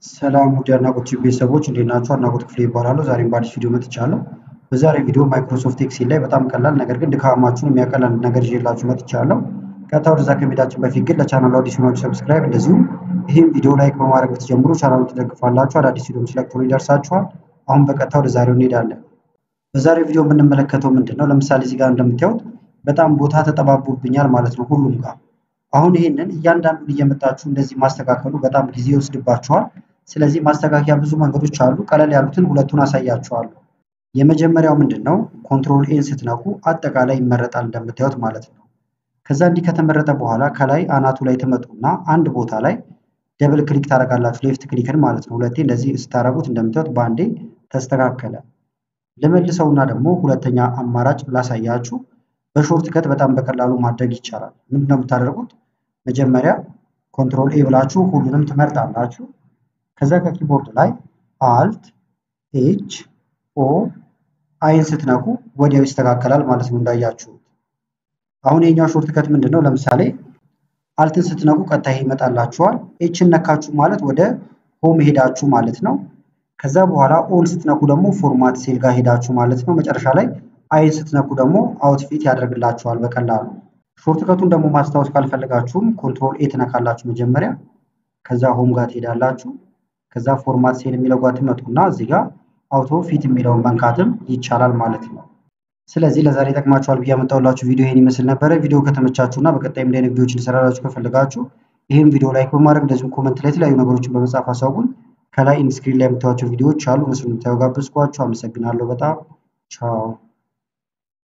ሰላም ውድ የአድናቆት ቤተሰቦች እንዴት ናችሁ? አድናቆት ክፍሌ ይባላለሁ። ዛሬም በአዲስ ቪዲዮ መጥቻለሁ። በዛሬ ቪዲዮ ማይክሮሶፍት ኤክሴል ላይ በጣም ቀላል ነገር ግን ድካማችሁን የሚያቀል አንድ ነገር ይዤላችሁ መጥቻለሁ። ቀጥታ ወደዛ ከመሄዳችን በፊት ግን ለቻናሉ አዲስ ሆናችሁ ሰብስክራይብ፣ እንደዚሁም ይህን ቪዲዮ ላይክ በማድረግ ብትጀምሩ ቻናሉን ትደግፋላችሁ። አዳዲስ ቪዲዮም ሲለቅ ቶሎ ይደርሳችኋል። አሁን በቀጥታ ወደ ዛሬው እንሄዳለን። በዛሬው ቪዲዮ የምንመለከተው ምንድነው? ለምሳሌ እዚህ ጋር እንደምታዩት በጣም ቦታ ተጠባብቦብኛል ማለት ነው ሁሉም ጋር። አሁን ይሄንን እያንዳንዱን እየመጣችሁ እንደዚህ ማስተካከሉ በጣም ጊዜ ይወስድባችኋል። ስለዚህ ማስተካከያ ብዙ መንገዶች አሉ። ቀለል ያሉትን ሁለቱን አሳያችኋለሁ። የመጀመሪያው ምንድነው? ኮንትሮል ኤን ስትነኩ አጠቃላይ ይመረጣል እንደምታዩት ማለት ነው። ከዛ እንዲህ ከተመረጠ በኋላ ከላይ አናቱ ላይ ትመጡና አንድ ቦታ ላይ ደብል ክሊክ ታደርጋላችሁ፣ ሌፍት ክሊክን ማለት ነው። ሁለቴ እንደዚህ ስታደርጉት እንደምታዩት በአንዴ ተስተካከለ። ልመልሰውና ደግሞ ሁለተኛ አማራጭ ላሳያችሁ። በሾርት ከት በጣም በቀላሉ ማድረግ ይቻላል። ምንድነው የምታደርጉት? መጀመሪያ ኮንትሮል ኤ ብላችሁ ሁሉንም ትመርጣላችሁ። ከዛ ከኪቦርድ ላይ አልት ኤች ኦ አይን ስትነኩ ወዲያው ይስተካከላል ማለት ነው እንዳያችሁት። አሁን የኛው ሾርት ከት ምንድነው? ለምሳሌ አልትን ስትነኩ ቀጥታ ይመጣላችኋል። ኤችን ነካችሁ ማለት ወደ ሆም ሄዳችሁ ማለት ነው። ከዛ በኋላ ኦን ስትነኩ ደግሞ ፎርማት ሴል ጋር ሄዳችሁ ማለት ነው። መጨረሻ ላይ አይን ስትነኩ ደግሞ አውትፊት ያደርግላችኋል በቀላሉ። ሾርት ከቱን ደግሞ ማስታወስ ካልፈለጋችሁም ኮንትሮል ኤ ትነካላችሁ መጀመሪያ። ከዛ ሆም ጋር ትሄዳላችሁ። ከዛ ፎርማት ሴል የሚለው ጋር ትመጡና እዚህ ጋር አውቶ ፊት የሚለውን መንካትም ይቻላል ማለት ነው። ስለዚህ ለዛሬ ተጠቅማችኋል ብዬ ያመጣሁላችሁ ቪዲዮ ይሄን ይመስል ነበረ። ቪዲዮ ከተመቻችሁና በቀጣይም ላይ ቪዲዮዎችን እንሰራላችሁ ከፈለጋችሁ ይሄን ቪዲዮ ላይክ በማድረግ እንደዚሁም ኮሜንት ላይ የተለያዩ ነገሮችን በመጻፍ አሳውቁኝ። ከላይ ኢንስክሪን ላይ የምታዩዋቸው ቪዲዮዎች አሉ፣ እነሱን እንድታዩ ጋብዝኳችሁ። አመሰግናለሁ በጣም ቻው።